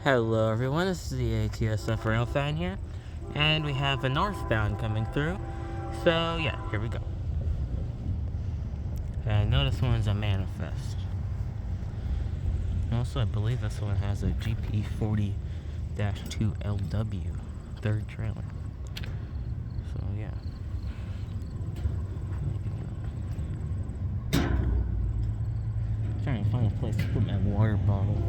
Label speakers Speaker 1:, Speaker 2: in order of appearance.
Speaker 1: Hello everyone, this is the ATSF Rail Fan here, and we have a northbound coming through, so yeah, here we go. And I know this one's a manifest. Also, I believe this one has a GP40-2LW, third trailer. So yeah. Trying to find a place to put my water bottle.